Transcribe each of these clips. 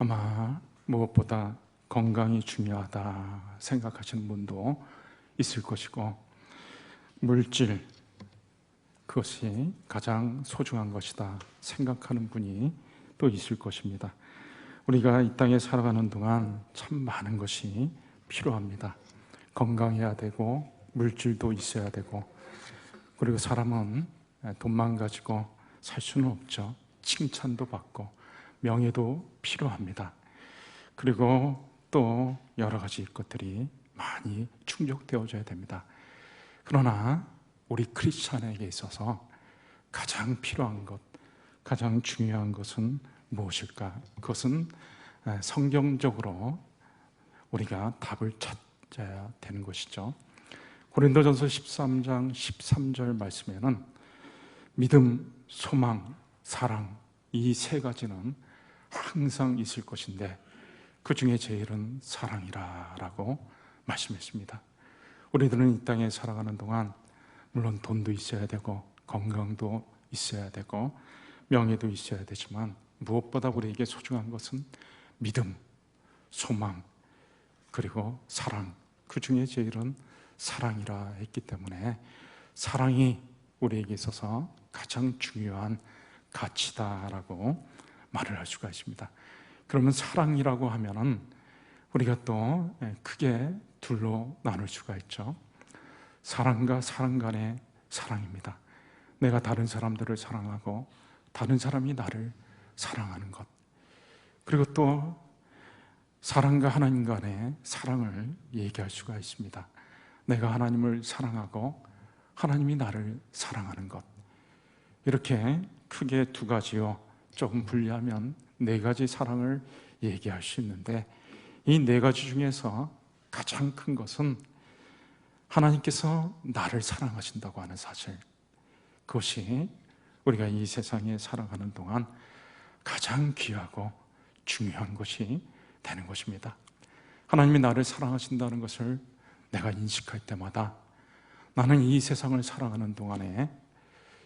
아마 무엇보다 건강이 중요하다 생각하시는 분도 있을 것이고, 물질, 그것이 가장 소중한 것이다 생각하는 분이 또 있을 것입니다. 우리가 이 땅에 살아가는 동안 참 많은 것이 필요합니다. 건강해야 되고, 물질도 있어야 되고, 그리고 사람은 돈만 가지고 살 수는 없죠. 칭찬도 받고 명예도 필요합니다. 그리고 또 여러 가지 것들이 많이 충족되어져야 됩니다. 그러나 우리 크리스찬에게 있어서 가장 필요한 것, 가장 중요한 것은 무엇일까? 그것은 성경적으로 우리가 답을 찾아야 되는 것이죠. 고린도전서 13장 13절 말씀에는 믿음, 소망, 사랑, 이 세 가지는 항상 있을 것인데 그 중에 제일은 사랑이라 라고 말씀했습니다. 우리들은 이 땅에 살아가는 동안 물론 돈도 있어야 되고 건강도 있어야 되고 명예도 있어야 되지만 무엇보다 우리에게 소중한 것은 믿음, 소망, 그리고 사랑, 그 중에 제일은 사랑이라 했기 때문에 사랑이 우리에게 있어서 가장 중요한 가치다라고 말을 할 수가 있습니다. 그러면 사랑이라고 하면은 우리가 또 크게 둘로 나눌 수가 있죠. 사랑과 사랑 간의 사랑입니다. 내가 다른 사람들을 사랑하고 다른 사람이 나를 사랑하는 것. 그리고 또 사랑과 하나님 간의 사랑을 얘기할 수가 있습니다. 내가 하나님을 사랑하고 하나님이 나를 사랑하는 것. 이렇게 크게 두 가지요. 조금 분리하면 네 가지 사랑을 얘기할 수 있는데 이 네 가지 중에서 가장 큰 것은 하나님께서 나를 사랑하신다고 하는 사실, 그것이 우리가 이 세상에 살아가는 동안 가장 귀하고 중요한 것이 되는 것입니다. 하나님이 나를 사랑하신다는 것을 내가 인식할 때마다 나는 이 세상을 살아가는 동안에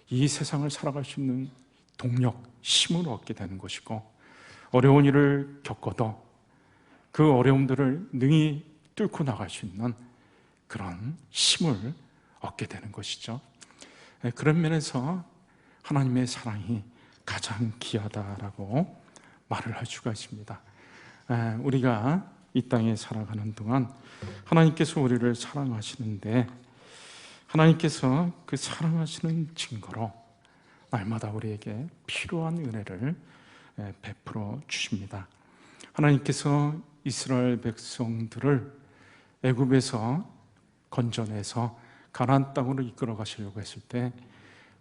이 세상을 살아갈 수 있는 동력, 힘을 얻게 되는 것이고, 어려운 일을 겪어도 그 어려움들을 능히 뚫고 나갈 수 있는 그런 힘을 얻게 되는 것이죠. 그런 면에서 하나님의 사랑이 가장 귀하다라고 말을 할 수가 있습니다. 우리가 이 땅에 살아가는 동안 하나님께서 우리를 사랑하시는데 하나님께서 그 사랑하시는 증거로 날마다 우리에게 필요한 은혜를 베풀어 주십니다. 하나님께서 이스라엘 백성들을 애굽에서 건져내서 가나안 땅으로 이끌어 가시려고 했을 때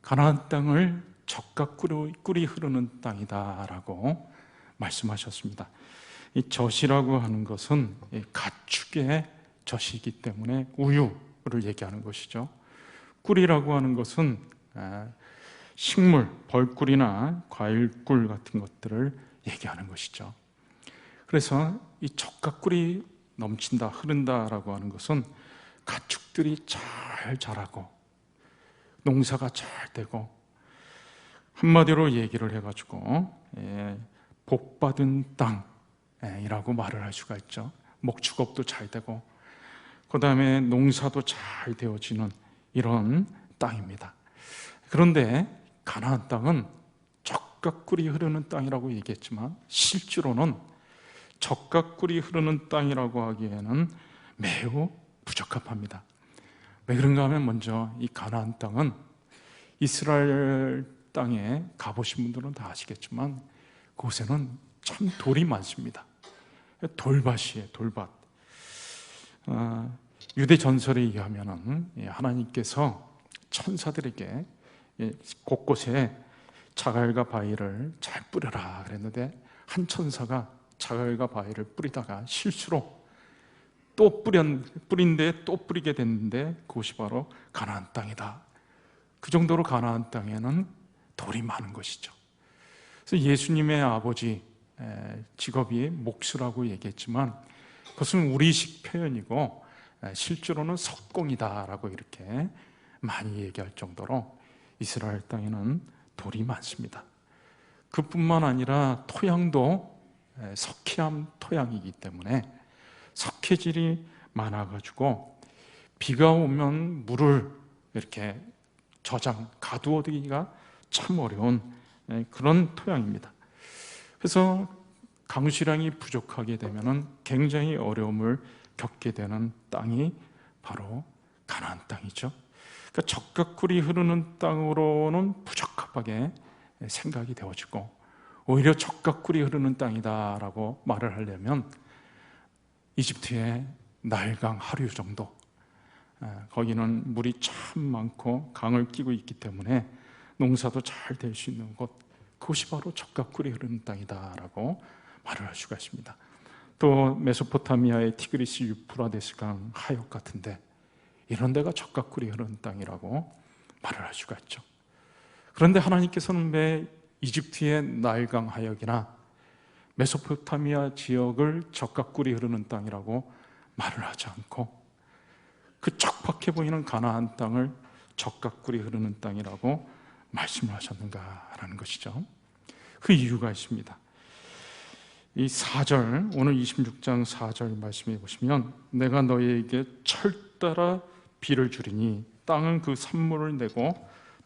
가나안 땅을 젖과 꿀이 흐르는 땅이다라고 말씀하셨습니다. 이 젖이라고 하는 것은 가축의 젖이기 때문에 우유를 얘기하는 것이죠. 꿀이라고 하는 것은 식물, 벌꿀이나 과일꿀 같은 것들을 얘기하는 것이죠. 그래서 이 젖과 꿀이 넘친다, 흐른다라고 하는 것은 가축들이 잘 자라고 농사가 잘 되고, 한마디로 얘기를 해가지고 복받은 땅이라고 말을 할 수가 있죠. 목축업도 잘 되고 그 다음에 농사도 잘 되어지는 이런 땅입니다. 그런데 가나안 땅은 젖과 꿀이 흐르는 땅이라고 얘기했지만 실제로는 젖과 꿀이 흐르는 땅이라고 하기에는 매우 부적합합니다. 왜 그런가 하면 먼저 이 가나안 땅은 이스라엘 땅에 가보신 분들은 다 아시겠지만 그곳에는 참 돌이 많습니다. 돌밭이에요, 돌밭. 유대 전설에 의하면 하나님께서 천사들에게 곳곳에 자갈과 바위를 잘 뿌려라 그랬는데 한 천사가 자갈과 바위를 뿌리다가 실수로 또 뿌린데 또 뿌리게 됐는데 그것이 바로 가나안 땅이다. 그 정도로 가나안 땅에는 돌이 많은 것이죠. 그래서 예수님의 아버지 직업이 목수라고 얘기했지만 그것은 우리식 표현이고 실제로는 석공이다라고 이렇게 많이 얘기할 정도로 이스라엘 땅에는 돌이 많습니다. 그뿐만 아니라 토양도 석회암 토양이기 때문에 석회질이 많아가지고 비가 오면 물을 이렇게 가두어두기가 참 어려운 그런 토양입니다. 그래서 강수량이 부족하게 되면 굉장히 어려움을 겪게 되는 땅이 바로 가나안 땅이죠. 그러니까 적각꿀이 흐르는 땅으로는 부적합하게 생각이 되어지고, 오히려 적각꿀이 흐르는 땅이다라고 말을 하려면 이집트의 나일강 하류 정도, 거기는 물이 참 많고 강을 끼고 있기 때문에 농사도 잘 될 수 있는 곳, 그것이 바로 적각꿀이 흐르는 땅이다라고 말을 할 수가 있습니다. 또 메소포타미아의 티그리스 유프라데스 강 하역 같은데 이런 데가 적각꿀이 흐르는 땅이라고 말을 할 수가 있죠. 그런데 하나님께서는 왜 이집트의 나일강 하역이나 메소포타미아 지역을 적각꿀이 흐르는 땅이라고 말을 하지 않고 그 척박해 보이는 가나안 땅을 적각꿀이 흐르는 땅이라고 말씀을 하셨는가라는 것이죠. 그 이유가 있습니다. 이 4절, 오늘 26장 4절 말씀해 보시면, 내가 너희에게 철 따라 비를 주리니 땅은 그 산물을 내고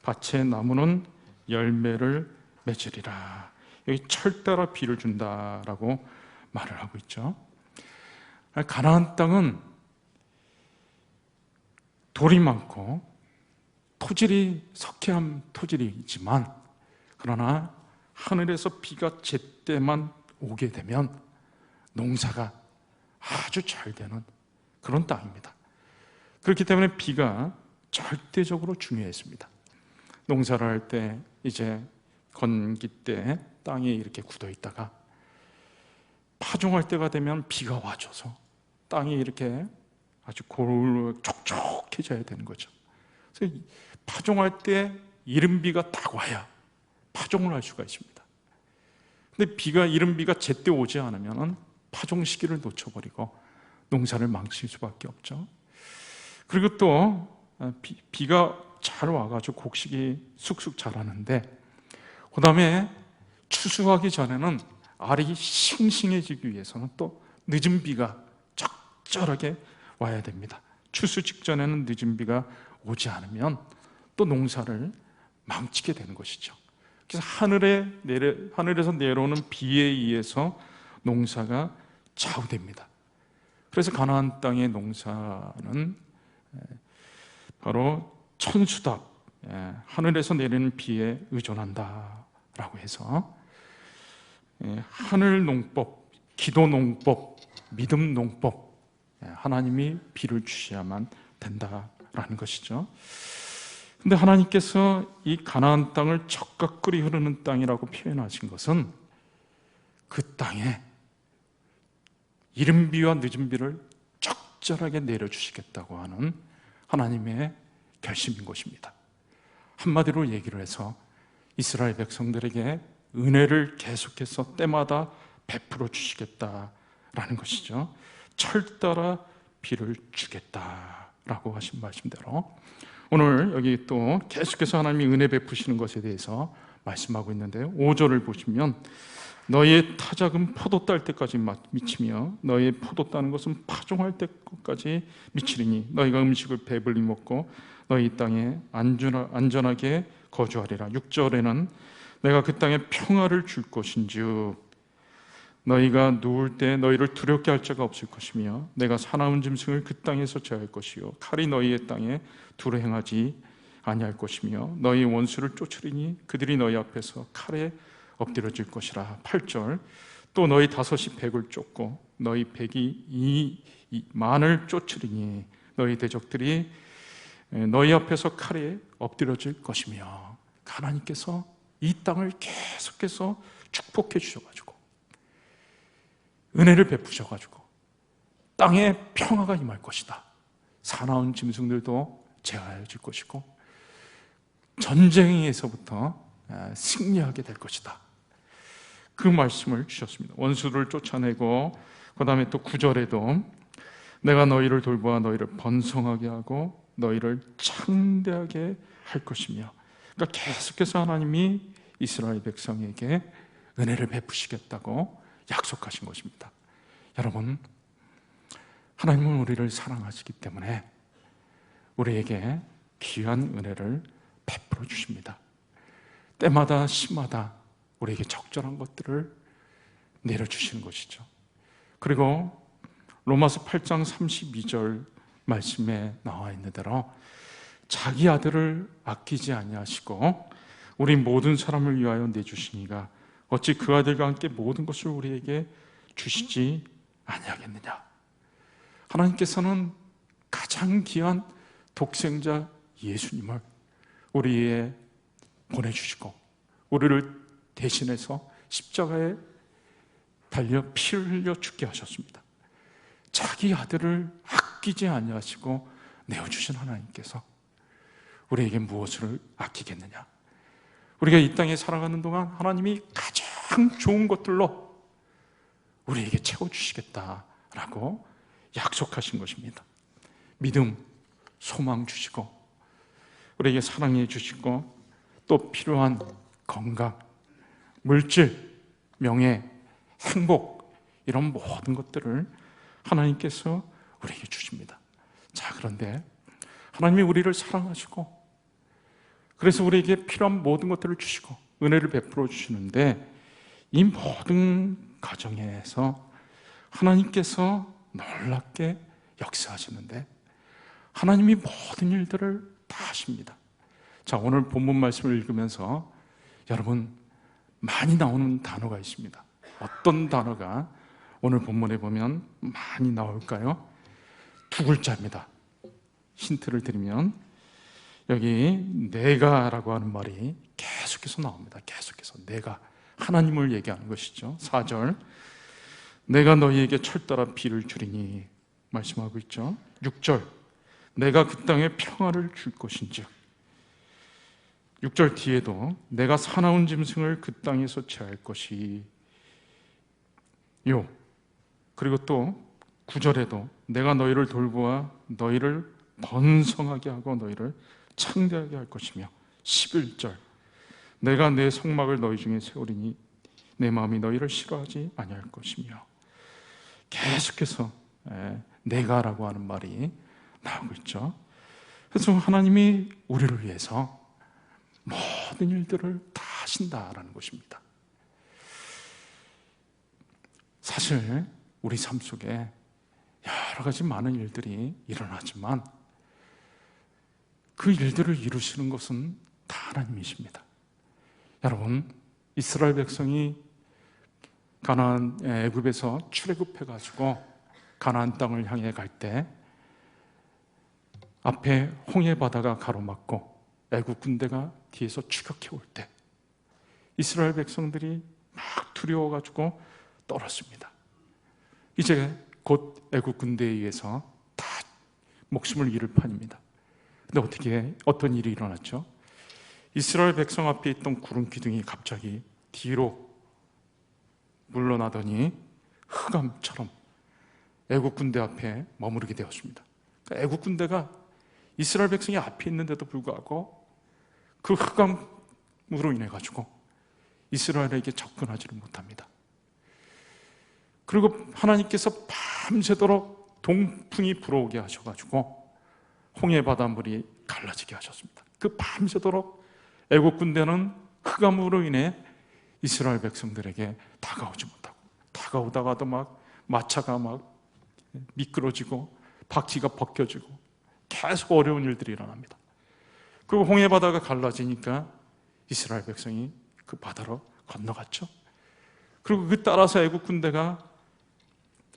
밭의 나무는 열매를 맺으리라. 여기 철 따라 비를 준다라고 말을 하고 있죠. 가나안 땅은 돌이 많고 토질이 석회암 토질이지만, 그러나 하늘에서 비가 제때만 오게 되면 농사가 아주 잘 되는 그런 땅입니다. 그렇기 때문에 비가 절대적으로 중요했습니다. 농사를 할 때 이제 건기 때 땅에 이렇게 굳어 있다가 파종할 때가 되면 비가 와줘서 땅이 이렇게 아주 촉촉해져야 되는 거죠. 그래서 파종할 때 이른 비가 딱 와야 파종을 할 수가 있습니다. 근데 이른 비가 제때 오지 않으면 파종 시기를 놓쳐버리고 농사를 망칠 수밖에 없죠. 그리고 또 비가 잘 와가지고 곡식이 쑥쑥 자라는데, 그 다음에 추수하기 전에는 알이 싱싱해지기 위해서는 또 늦은 비가 적절하게 와야 됩니다. 추수 직전에는 늦은 비가 오지 않으면 또 농사를 망치게 되는 것이죠. 그래서 하늘에서 내려오는 비에 의해서 농사가 좌우됩니다. 그래서 가나안 땅의 농사는 바로 천수답, 하늘에서 내리는 비에 의존한다라고 해서 하늘 농법, 기도 농법, 믿음 농법, 하나님이 비를 주셔야만 된다라는 것이죠. 근데 하나님께서 이 가나안 땅을 적각꿀이 흐르는 땅이라고 표현하신 것은 그 땅에 이른 비와 늦은 비를 적절하게 내려주시겠다고 하는 하나님의 결심인 것입니다. 한마디로 얘기를 해서 이스라엘 백성들에게 은혜를 계속해서 때마다 베풀어 주시겠다라는 것이죠. 철 따라 비를 주겠다라고 하신 말씀대로 오늘 여기 또 계속해서 하나님이 은혜 베푸시는 것에 대해서 말씀하고 있는데요, 5절을 보시면 너희의 타작은 포도 딸 때까지 미치며 너희의 포도 따는 것은 파종할 때까지 미치리니 너희가 음식을 배불리 먹고 너희 땅에 안전하게 거주하리라. 6절에는 내가 그 땅에 평화를 줄 것인즉 너희가 누울 때 너희를 두렵게 할 자가 없을 것이며 내가 사나운 짐승을 그 땅에서 제할 것이요 칼이 너희의 땅에 두루 행하지 아니할 것이며 너희 원수를 쫓으리니 그들이 너희 앞에서 칼에 엎드려질 것이라. 8절 또 너희 다섯이 백을 쫓고 너희 백이 만을 쫓으리니 너희 대적들이 너희 앞에서 칼에 엎드려질 것이며, 하나님께서 이 땅을 계속해서 축복해 주셔가지고 은혜를 베푸셔가지고 땅에 평화가 임할 것이다. 사나운 짐승들도 제하여질 것이고 전쟁에서부터 승리하게 될 것이다. 그 말씀을 주셨습니다. 원수를 쫓아내고 그 다음에 또 9절에도 내가 너희를 돌보아 너희를 번성하게 하고 너희를 창대하게 할 것이며, 그러니까 계속해서 하나님이 이스라엘 백성에게 은혜를 베푸시겠다고 약속하신 것입니다. 여러분, 하나님은 우리를 사랑하시기 때문에 우리에게 귀한 은혜를 베풀어 주십니다. 때마다 시마다 우리에게 적절한 것들을 내려주시는 것이죠. 그리고 로마서 8장 32절 말씀에 나와 있는 대로 자기 아들을 아끼지 아니하시고 우리 모든 사람을 위하여 내주시니가 어찌 그 아들과 함께 모든 것을 우리에게 주시지 아니하겠느냐. 하나님께서는 가장 귀한 독생자 예수님을 우리에 보내주시고 우리를 대신해서 십자가에 달려 피를 흘려 죽게 하셨습니다. 자기 아들을 아끼지 아니하시고 내어주신 하나님께서 우리에게 무엇을 아끼겠느냐. 우리가 이 땅에 살아가는 동안 하나님이 가장 좋은 것들로 우리에게 채워주시겠다라고 약속하신 것입니다. 믿음, 소망 주시고 우리에게 사랑해 주시고 또 필요한 건강, 물질, 명예, 행복 이런 모든 것들을 하나님께서 우리에게 주십니다. 자, 그런데 하나님이 우리를 사랑하시고 그래서 우리에게 필요한 모든 것들을 주시고 은혜를 베풀어 주시는데 이 모든 과정에서 하나님께서 놀랍게 역사하시는데 하나님이 모든 일들을 다 하십니다. 자, 오늘 본문 말씀을 읽으면서 여러분 많이 나오는 단어가 있습니다. 어떤 단어가 오늘 본문에 보면 많이 나올까요? 두 글자입니다. 힌트를 드리면 여기 내가라고 하는 말이 계속해서 나옵니다. 계속해서 내가 하나님을 얘기하는 것이죠. 4절 내가 너희에게 철따라 비를 주리니 말씀하고 있죠. 6절 내가 그 땅에 평화를 줄 것인즉 6절 뒤에도 내가 사나운 짐승을 그 땅에서 제할 것이요. 그리고 또 9절에도 내가 너희를 돌보아 너희를 번성하게 하고 너희를 창대하게 할 것이며 11절 내가 내 성막을 너희 중에 세우리니 내 마음이 너희를 싫어하지 아니할 것이며 계속해서 내가라고 하는 말이 나오고 있죠. 그래서 하나님이 우리를 위해서 모든 일들을 다 하신다라는 것입니다. 사실 우리 삶 속에 여러 가지 많은 일들이 일어나지만 그 일들을 이루시는 것은 다 하나님이십니다. 여러분, 이스라엘 백성이 가나안 애굽에서 출애굽해가지고 가나안 땅을 향해 갈 때 앞에 홍해 바다가 가로막고 애굽 군대가 뒤에서 추격해 올 때 이스라엘 백성들이 막 두려워가지고 떨었습니다. 이제 곧 애굽 군대에 의해서 다 목숨을 잃을 판입니다. 근데 어떤 일이 일어났죠? 이스라엘 백성 앞에 있던 구름 기둥이 갑자기 뒤로 물러나더니 흑암처럼 애국 군대 앞에 머무르게 되었습니다. 그러니까 애국 군대가 이스라엘 백성이 앞에 있는데도 불구하고 그 흑암으로 인해 가지고 이스라엘에게 접근하지를 못합니다. 그리고 하나님께서 밤새도록 동풍이 불어오게 하셔가지고 홍해 바닷물이 갈라지게 하셨습니다. 그 밤새도록 애국 군대는 흑암으로 인해 이스라엘 백성들에게 다가오지 못하고 다가오다가도 막 마차가 막 미끄러지고 바퀴가 벗겨지고 계속 어려운 일들이 일어납니다. 그리고 홍해 바다가 갈라지니까 이스라엘 백성이 그 바다로 건너갔죠. 그리고 그 따라서 애국 군대가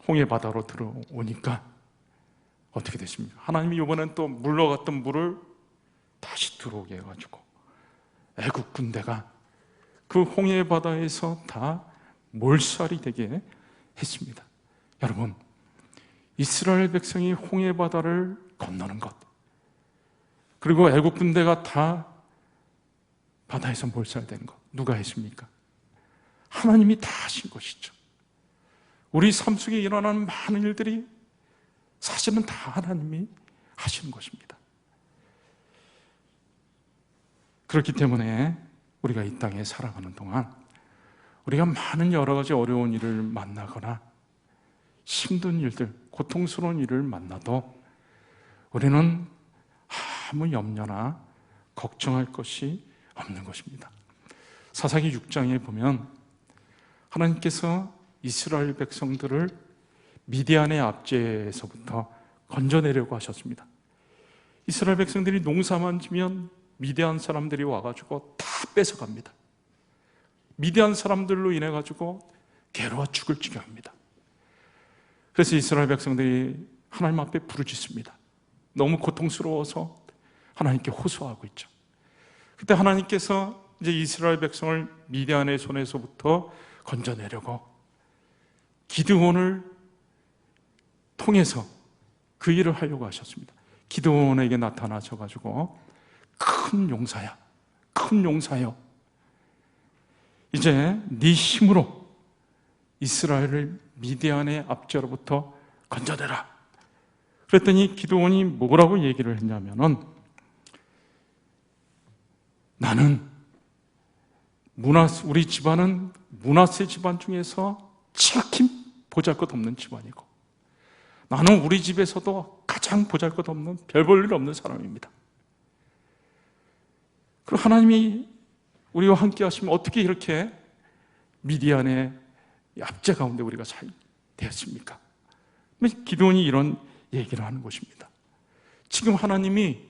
홍해 바다로 들어오니까 어떻게 됐습니까? 하나님이 이번엔 또 물러갔던 물을 다시 들어오게 해가지고 애국 군대가 그 홍해 바다에서 다 몰살이 되게 했습니다. 여러분, 이스라엘 백성이 홍해 바다를 건너는 것, 그리고 애국 군대가 다 바다에서 몰살된 것, 누가 했습니까? 하나님이 다 하신 것이죠. 우리 삶 속에 일어나는 많은 일들이 사실은 다 하나님이 하시는 것입니다. 그렇기 때문에 우리가 이 땅에 살아가는 동안 우리가 많은 여러 가지 어려운 일을 만나거나 힘든 일들, 고통스러운 일을 만나도 우리는 아무 염려나 걱정할 것이 없는 것입니다. 사사기 6장에 보면 하나님께서 이스라엘 백성들을 미디안의 압제에서부터 건져내려고 하셨습니다. 이스라엘 백성들이 농사만 지면 미디안 사람들이 와가지고 다 뺏어갑니다. 미디안 사람들로 인해 가지고 괴로워 죽을 지경입니다. 그래서 이스라엘 백성들이 하나님 앞에 부르짖습니다. 너무 고통스러워서 하나님께 호소하고 있죠. 그때 하나님께서 이제 이스라엘 백성을 미디안의 손에서부터 건져내려고 기드온을 통해서 그 일을 하려고 하셨습니다. 기드온에게 나타나셔가지고 큰 용사야, 큰 용사여, 이제 네 힘으로 이스라엘을 미디안의 압제로부터 건져내라. 그랬더니 기드온이 뭐라고 얘기를 했냐면은, 나는 우리 집안은 므낫세 집안 중에서 지극히 보잘것없는 집안이고, 나는 우리 집에서도 가장 보잘것없는 별 볼 일 없는 사람입니다. 그리고 하나님이 우리와 함께 하시면 어떻게 이렇게 미디안의 압제 가운데 우리가 살게 되었습니까? 기드온이 이런 얘기를 하는 것입니다. 지금 하나님이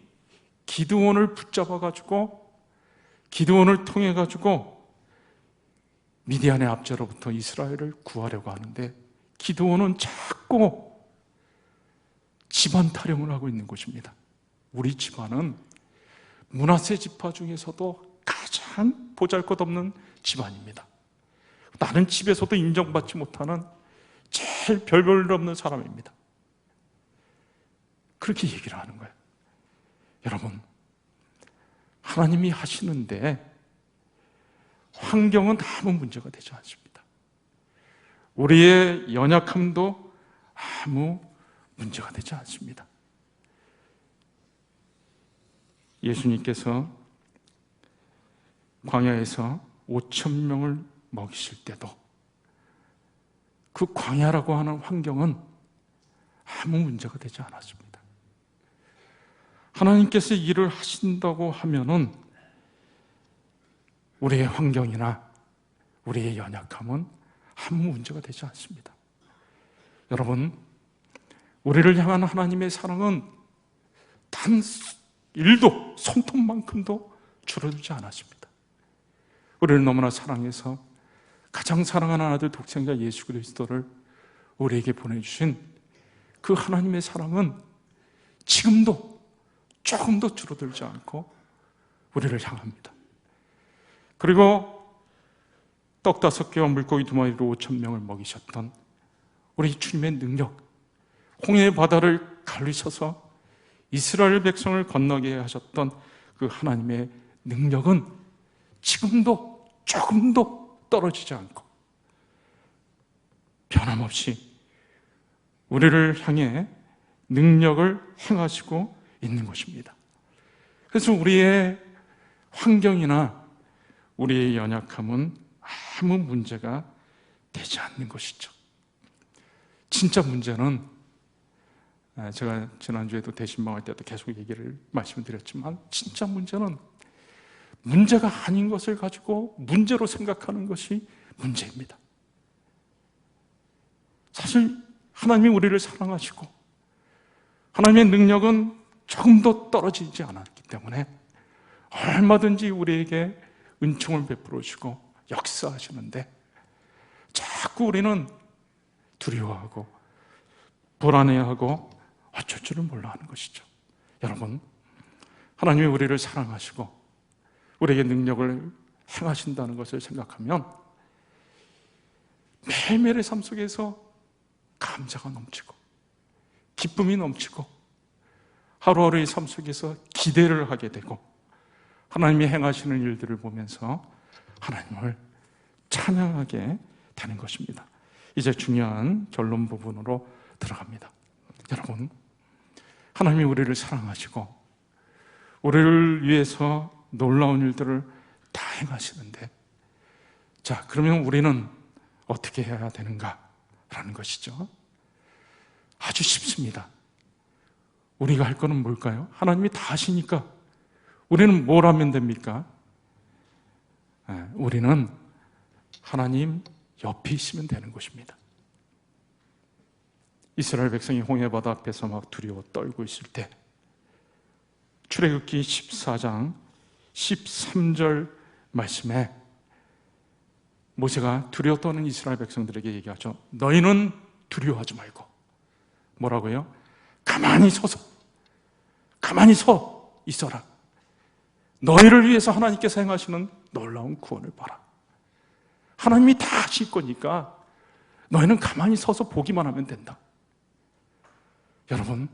기드온을 붙잡아가지고 기드온을 통해가지고 미디안의 압제로부터 이스라엘을 구하려고 하는데, 기드온은 자꾸 집안 타령을 하고 있는 것입니다. 우리 집안은 므낫세 지파 중에서도 가장 보잘것없는 집안입니다. 나는 집에서도 인정받지 못하는 제일 별 볼 일 없는 사람입니다. 그렇게 얘기를 하는 거예요. 여러분, 하나님이 하시는데 환경은 아무 문제가 되지 않습니다. 우리의 연약함도 아무 문제가 되지 않습니다. 예수님께서 광야에서 5,000명을 먹이실 때도 그 광야라고 하는 환경은 아무 문제가 되지 않았습니다. 하나님께서 일을 하신다고 하면은 우리의 환경이나 우리의 연약함은 아무 문제가 되지 않습니다. 여러분, 우리를 향한 하나님의 사랑은 단 1도, 손톱만큼도 줄어들지 않았습니다. 우리를 너무나 사랑해서 가장 사랑하는 아들 독생자 예수 그리스도를 우리에게 보내주신 그 하나님의 사랑은 지금도 조금도 줄어들지 않고 우리를 향합니다. 그리고 떡 5개와 물고기 2마리로 5,000명을 먹이셨던 우리 주님의 능력, 홍해의 바다를 가르셔서 이스라엘 백성을 건너게 하셨던 그 하나님의 능력은 지금도 조금도 떨어지지 않고 변함없이 우리를 향해 능력을 행하시고 있는 것입니다. 그래서 우리의 환경이나 우리의 연약함은 아무 문제가 되지 않는 것이죠. 진짜 문제는, 제가 지난주에도 대신방할 때도 계속 말씀드렸지만, 진짜 문제는 문제가 아닌 것을 가지고 문제로 생각하는 것이 문제입니다. 사실 하나님이 우리를 사랑하시고 하나님의 능력은 조금도 떨어지지 않았기 때문에 얼마든지 우리에게 은총을 베풀어 주시고 역사하시는데, 자꾸 우리는 두려워하고 불안해하고 어쩔 줄을 몰라 하는 것이죠. 여러분, 하나님이 우리를 사랑하시고 우리에게 능력을 행하신다는 것을 생각하면 매일매일의 삶 속에서 감사가 넘치고 기쁨이 넘치고 하루하루의 삶 속에서 기대를 하게 되고 하나님이 행하시는 일들을 보면서 하나님을 찬양하게 되는 것입니다. 이제 중요한 결론 부분으로 들어갑니다. 여러분, 하나님이 우리를 사랑하시고 우리를 위해서 놀라운 일들을 다 행하시는데, 자, 그러면 우리는 어떻게 해야 되는가라는 것이죠. 아주 쉽습니다. 우리가 할 거는 뭘까요? 하나님이 다 하시니까 우리는 뭘 하면 됩니까? 우리는 하나님 옆에 있으면 되는 것입니다. 이스라엘 백성이 홍해바다 앞에서 막 두려워 떨고 있을 때 출애굽기 14장 13절 말씀에 모세가 두려워 떠는 이스라엘 백성들에게 얘기하죠. 너희는 두려워하지 말고 뭐라고요? 가만히 서 있어라. 너희를 위해서 하나님께서 행하시는 놀라운 구원을 봐라. 하나님이 다 하실 거니까 너희는 가만히 서서 보기만 하면 된다. 여러분,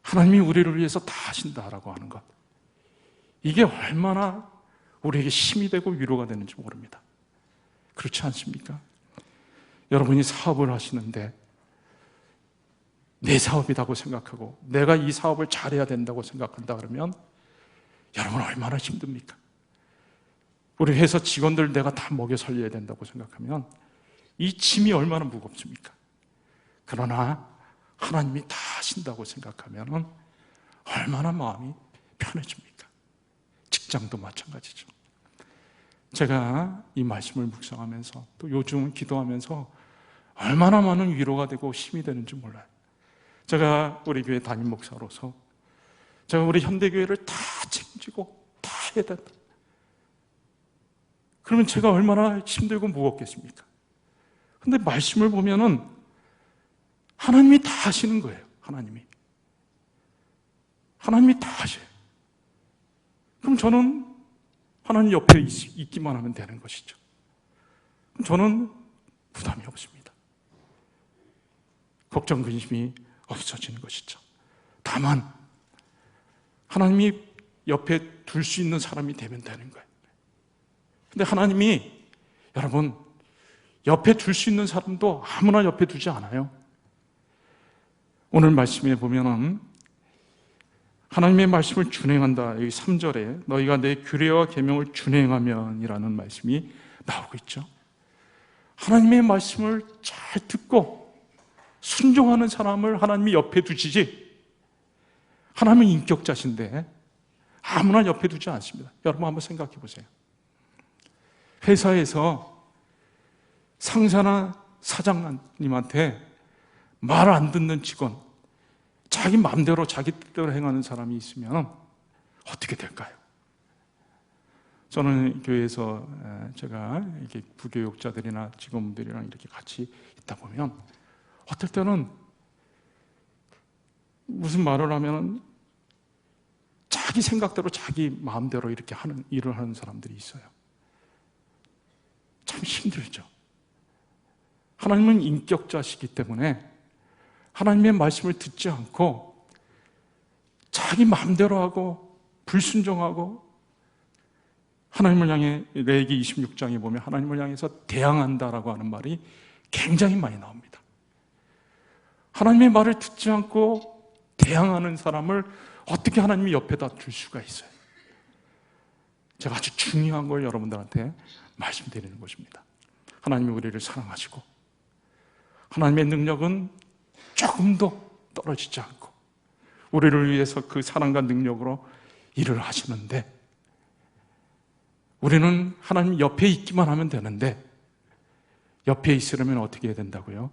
하나님이 우리를 위해서 다 하신다라고 하는 것, 이게 얼마나 우리에게 힘이 되고 위로가 되는지 모릅니다. 그렇지 않습니까? 여러분이 사업을 하시는데 내 사업이라고 생각하고 내가 이 사업을 잘해야 된다고 생각한다 그러면 여러분 얼마나 힘듭니까? 우리 회사 직원들 내가 다 먹여 살려야 된다고 생각하면 이 짐이 얼마나 무겁습니까? 그러나 하나님이 다 하신다고 생각하면 얼마나 마음이 편해집니까? 직장도 마찬가지죠. 제가 이 말씀을 묵상하면서 또 요즘 기도하면서 얼마나 많은 위로가 되고 힘이 되는지 몰라요. 제가 우리 교회 담임 목사로서 제가 우리 현대교회를 다 책임지고 다 해야 된다. 그러면 제가 얼마나 힘들고 무겁겠습니까? 근데 말씀을 보면은 하나님이 다 하시는 거예요. 하나님이 다 하셔요. 그럼 저는 하나님 옆에 있기만 하면 되는 것이죠. 그럼 저는 부담이 없습니다. 걱정, 근심이 없어지는 것이죠. 다만 하나님이 옆에 둘 수 있는 사람이 되면 되는 거예요. 근데 하나님이 여러분 옆에 둘 수 있는 사람도 아무나 옆에 두지 않아요. 오늘 말씀에 보면은 하나님의 말씀을 준행한다. 여기 3절에 너희가 내 규례와 계명을 준행하면 이라는 말씀이 나오고 있죠. 하나님의 말씀을 잘 듣고 순종하는 사람을 하나님이 옆에 두시지, 하나님은 인격자신데 아무나 옆에 두지 않습니다. 여러분 한번 생각해 보세요. 회사에서 상사나 사장님한테 말 안 듣는 직원, 자기 마음대로 자기 뜻대로 행하는 사람이 있으면 어떻게 될까요? 저는 교회에서 제가 이렇게 부교육자들이나 직원들이랑 이렇게 같이 있다 보면 어떨 때는 무슨 말을 하면 자기 생각대로 자기 마음대로 이렇게 하는 일을 하는 사람들이 있어요. 참 힘들죠. 하나님은 인격자시기 때문에 하나님의 말씀을 듣지 않고 자기 마음대로 하고 불순종하고 하나님을 향해 레위기 26장에 보면 하나님을 향해서 대항한다라고 하는 말이 굉장히 많이 나옵니다. 하나님의 말을 듣지 않고 대항하는 사람을 어떻게 하나님이 옆에다 둘 수가 있어요? 제가 아주 중요한 걸 여러분들한테 말씀드리는 것입니다. 하나님이 우리를 사랑하시고 하나님의 능력은 조금도 떨어지지 않고 우리를 위해서 그 사랑과 능력으로 일을 하시는데 우리는 하나님 옆에 있기만 하면 되는데 옆에 있으려면 어떻게 해야 된다고요?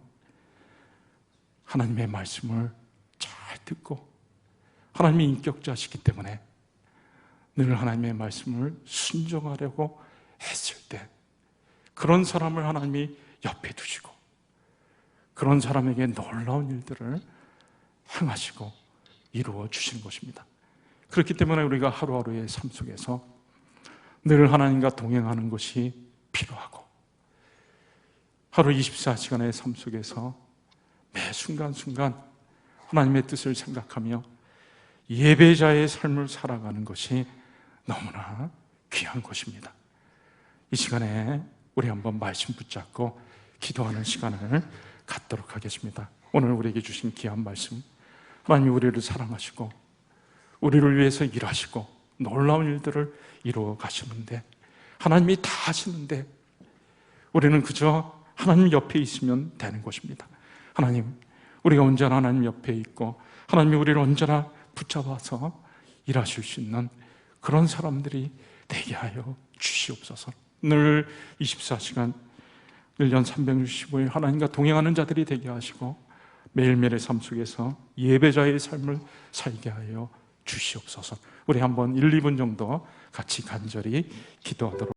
하나님의 말씀을 잘 듣고 하나님이 인격자시기 때문에 늘 하나님의 말씀을 순종하려고 했을 때 그런 사람을 하나님이 옆에 두시고 그런 사람에게 놀라운 일들을 행하시고 이루어 주시는 것입니다. 그렇기 때문에 우리가 하루하루의 삶 속에서 늘 하나님과 동행하는 것이 필요하고 하루 24시간의 삶 속에서 매 순간순간 하나님의 뜻을 생각하며 예배자의 삶을 살아가는 것이 너무나 귀한 것입니다. 이 시간에 우리 한번 말씀 붙잡고 기도하는 시간을 갖도록 하겠습니다. 오늘 우리에게 주신 귀한 말씀, 하나님이 우리를 사랑하시고 우리를 위해서 일하시고 놀라운 일들을 이루어 가시는데 하나님이 다 하시는데 우리는 그저 하나님 옆에 있으면 되는 것입니다. 하나님, 우리가 언제나 하나님 옆에 있고 하나님이 우리를 언제나 붙잡아서 일하실 수 있는 그런 사람들이 되게 하여 주시옵소서. 늘 24시간 1년 365일 하나님과 동행하는 자들이 되게 하시고 매일매일의 삶 속에서 예배자의 삶을 살게 하여 주시옵소서. 우리 한번 1, 2분 정도 같이 간절히 기도하도록